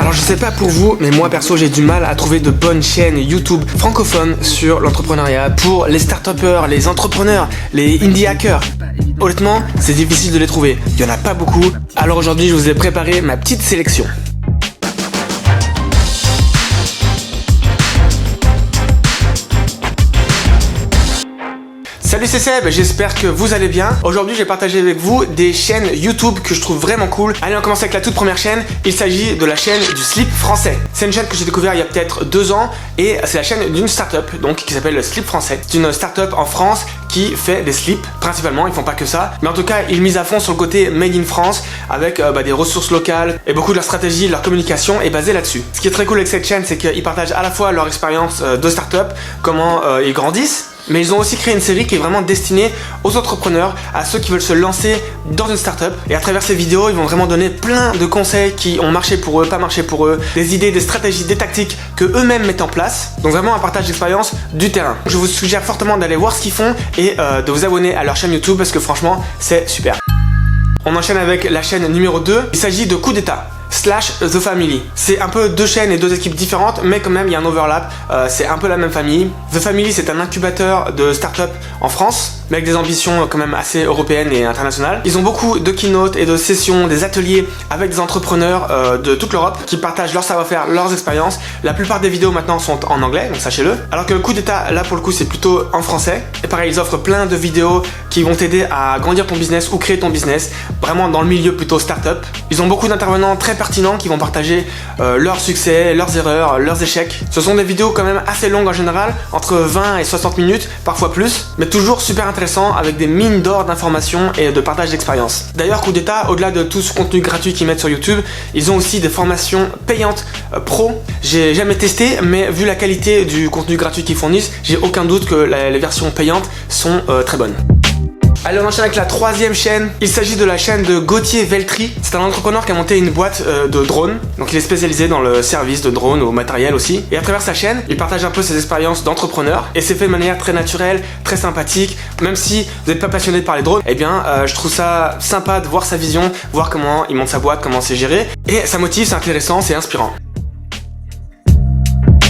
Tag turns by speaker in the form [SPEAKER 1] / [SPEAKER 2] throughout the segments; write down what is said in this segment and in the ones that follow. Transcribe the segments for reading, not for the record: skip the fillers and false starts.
[SPEAKER 1] Alors je sais pas pour vous, mais moi perso j'ai du mal à trouver de bonnes chaînes YouTube francophones sur l'entrepreneuriat pour les start-upers, les entrepreneurs, les indie hackers. Honnêtement, c'est difficile de les trouver, il y en a pas beaucoup. Alors aujourd'hui je vous ai préparé ma petite sélection. Salut, c'est Seb, j'espère que vous allez bien. Aujourd'hui, je vais partager avec vous des chaînes YouTube que je trouve vraiment cool. Allez, on commence avec la toute première chaîne. Il s'agit de la chaîne du slip français. C'est une chaîne que j'ai découvert il y a peut-être 2 ans et c'est la chaîne d'une start-up donc qui s'appelle le Slip Français. C'est une start-up en France qui fait des slips principalement, ils font pas que ça, mais en tout cas ils misent à fond sur le côté made in France avec des ressources locales et beaucoup de leur stratégie, leur communication est basée là-dessus. Ce qui est très cool avec cette chaîne, c'est qu'ils partagent à la fois leur expérience de start-up, comment ils grandissent, mais ils ont aussi créé une série qui est vraiment destinée aux entrepreneurs, à ceux qui veulent se lancer dans une startup. Et à travers ces vidéos, ils vont vraiment donner plein de conseils qui ont marché pour eux, pas marché pour eux, des idées, des stratégies, des tactiques que eux-mêmes mettent en place. Donc vraiment un partage d'expérience du terrain. Je vous suggère fortement d'aller voir ce qu'ils font et de vous abonner à leur chaîne YouTube parce que franchement, c'est super. On enchaîne avec la chaîne numéro 2. Il s'agit de Coup d'État / The Family. C'est un peu 2 chaînes et 2 équipes différentes, mais quand même il y a un overlap, c'est un peu la même famille. The Family, c'est un incubateur de start-up en France, mais avec des ambitions quand même assez européennes et internationales. Ils ont beaucoup de keynotes et de sessions, des ateliers avec des entrepreneurs de toute l'Europe qui partagent leur savoir-faire, leurs expériences. La plupart des vidéos maintenant sont en anglais, donc sachez-le. Alors que Coup d'État, là pour le coup, c'est plutôt en français. Et pareil, ils offrent plein de vidéos qui vont t'aider à grandir ton business ou créer ton business, vraiment dans le milieu plutôt start-up. Ils ont beaucoup d'intervenants très pertinents qui vont partager leurs succès, leurs erreurs, leurs échecs. Ce sont des vidéos quand même assez longues en général, entre 20 et 60 minutes, parfois plus, mais toujours super intéressant avec des mines d'or d'informations et de partage d'expérience. D'ailleurs, Coup d'État, au-delà de tout ce contenu gratuit qu'ils mettent sur YouTube, ils ont aussi des formations payantes pro. J'ai jamais testé, mais vu la qualité du contenu gratuit qu'ils fournissent, j'ai aucun doute que les versions payantes sont très bonnes. Allez, on enchaîne avec la 3e chaîne. Il s'agit de la chaîne de Gauthier Veltri. C'est un entrepreneur qui a monté une boîte de drones. Donc il est spécialisé dans le service de drones, au matériel aussi. Et à travers sa chaîne, il partage un peu ses expériences d'entrepreneur. Et c'est fait de manière très naturelle, très sympathique. Même si vous n'êtes pas passionné par les drones, eh bien je trouve ça sympa de voir sa vision, voir comment il monte sa boîte, comment c'est géré. Et ça motive, c'est intéressant, c'est inspirant.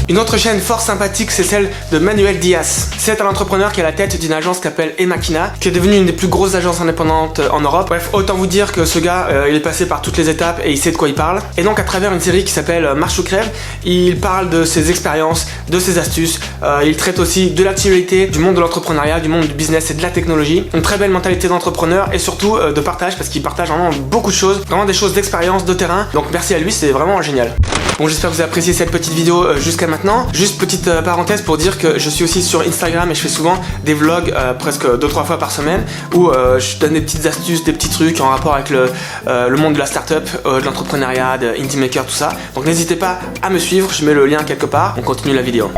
[SPEAKER 1] Une autre chaîne fort sympathique, c'est celle de Manuel Diaz. C'est un entrepreneur qui est à la tête d'une agence qui s'appelle Emakina, qui est devenue une des plus grosses agences indépendantes en Europe. Bref, autant vous dire que ce gars, il est passé par toutes les étapes et il sait de quoi il parle. Et donc à travers une série qui s'appelle Marche ou crève, il parle de ses expériences, de ses astuces. Il traite aussi de l'actualité, du monde de l'entrepreneuriat, du monde du business et de la technologie. Une très belle mentalité d'entrepreneur et surtout de partage, parce qu'il partage vraiment beaucoup de choses, vraiment des choses d'expérience, de terrain. Donc merci à lui, c'est vraiment génial. Bon, j'espère que vous avez apprécié cette petite vidéo jusqu'à maintenant. Juste petite parenthèse pour dire que je suis aussi sur Instagram et je fais souvent des vlogs presque 2-3 fois par semaine où je donne des petites astuces, des petits trucs en rapport avec le monde de la startup, de l'entrepreneuriat, de indie maker, tout ça. Donc n'hésitez pas à me suivre, je mets le lien quelque part. On continue la vidéo.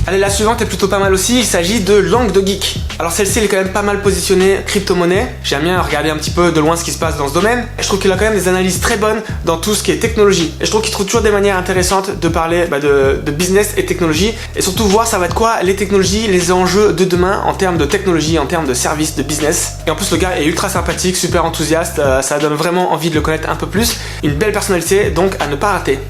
[SPEAKER 1] Allez, la suivante est plutôt pas mal aussi, il s'agit de Langue de Geek. Alors celle-ci elle est quand même pas mal positionnée crypto-monnaie. J'aime bien regarder un petit peu de loin ce qui se passe dans ce domaine. Et je trouve qu'il a quand même des analyses très bonnes dans tout ce qui est technologie. Et je trouve qu'il trouve toujours des manières intéressantes de parler de business et technologie. Et surtout voir ça va être quoi les technologies, les enjeux de demain en termes de technologie, en termes de services, de business. Et en plus le gars est ultra sympathique, super enthousiaste, ça donne vraiment envie de le connaître un peu plus. Une belle personnalité, donc à ne pas rater.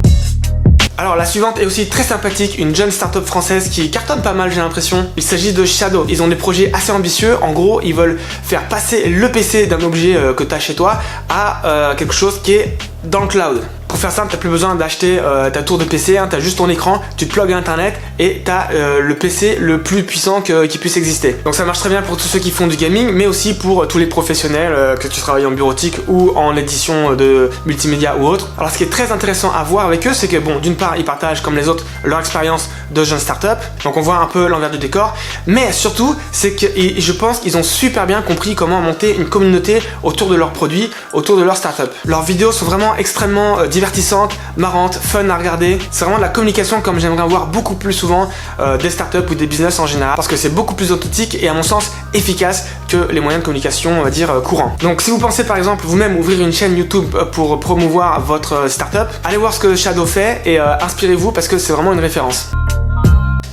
[SPEAKER 1] Alors la suivante est aussi très sympathique, une jeune start-up française qui cartonne pas mal j'ai l'impression. Il s'agit de Shadow. Ils ont des projets assez ambitieux. En gros, ils veulent faire passer le PC d'un objet que tu as chez toi à quelque chose qui est dans le cloud. Pour faire simple, t'as plus besoin d'acheter ta tour de PC, t'as juste ton écran, tu te plugues à internet et t'as le PC le plus puissant qui puisse exister. Donc ça marche très bien pour tous ceux qui font du gaming, mais aussi pour tous les professionnels, que tu travailles en bureautique ou en édition de multimédia ou autre. Alors ce qui est très intéressant à voir avec eux, c'est que bon, d'une part, ils partagent comme les autres leur expérience de jeunes startup, donc on voit un peu l'envers du décor, mais surtout, c'est que je pense qu'ils ont super bien compris comment monter une communauté autour de leurs produits, autour de leur startup. Leurs vidéos sont vraiment extrêmement divertissante, marrante, fun à regarder. C'est vraiment de la communication comme j'aimerais voir beaucoup plus souvent des startups ou des business en général, parce que c'est beaucoup plus authentique et à mon sens efficace que les moyens de communication on va dire courants. Donc si vous pensez par exemple vous-même ouvrir une chaîne YouTube pour promouvoir votre startup, allez voir ce que Shadow fait et inspirez-vous parce que c'est vraiment une référence.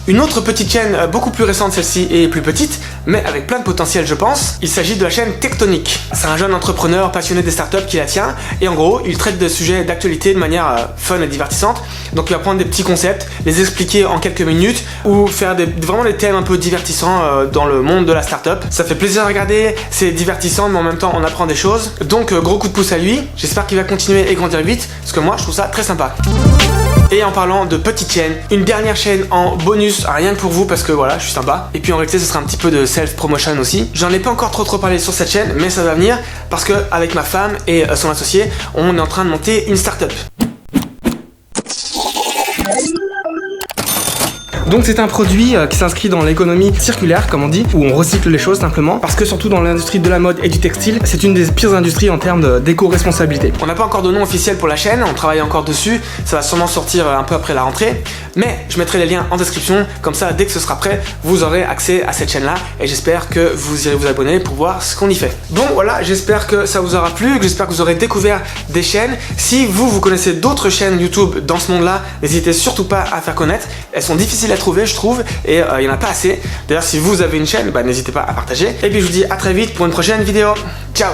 [SPEAKER 1] Une autre petite chaîne beaucoup plus récente, celle-ci est plus petite, mais avec plein de potentiel je pense. Il s'agit de la chaîne Tectonic. C'est un jeune entrepreneur passionné des startups qui la tient, et en gros il traite de sujets d'actualité de manière fun et divertissante. Donc il va prendre des petits concepts, les expliquer en quelques minutes, ou faire vraiment des thèmes un peu divertissants dans le monde de la startup. Ça fait plaisir à regarder, c'est divertissant, mais en même temps on apprend des choses. Donc gros coup de pouce à lui, j'espère qu'il va continuer et grandir vite, parce que moi je trouve ça très sympa. Et en parlant de petites chaînes, une dernière chaîne en bonus, rien que pour vous parce que voilà, je suis sympa. Et puis en réalité, ce sera un petit peu de self-promotion aussi. J'en ai pas encore trop parlé sur cette chaîne, mais ça va venir parce que avec ma femme et son associé, on est en train de monter une start-up. Donc c'est un produit qui s'inscrit dans l'économie circulaire, comme on dit, où on recycle les choses simplement, parce que surtout dans l'industrie de la mode et du textile, c'est une des pires industries en termes d'éco-responsabilité. On n'a pas encore de nom officiel pour la chaîne, on travaille encore dessus, ça va sûrement sortir un peu après la rentrée, mais je mettrai les liens en description, comme ça dès que ce sera prêt, vous aurez accès à cette chaîne-là, et j'espère que vous irez vous abonner pour voir ce qu'on y fait. Bon voilà, j'espère que ça vous aura plu, j'espère que vous aurez découvert des chaînes. Si vous connaissez d'autres chaînes YouTube dans ce monde-là, n'hésitez surtout pas à faire connaître, elles sont difficiles à trouver je trouve, et il n'y en a pas assez. D'ailleurs si vous avez une chaîne, n'hésitez pas à partager. Et puis je vous dis à très vite pour une prochaine vidéo. Ciao.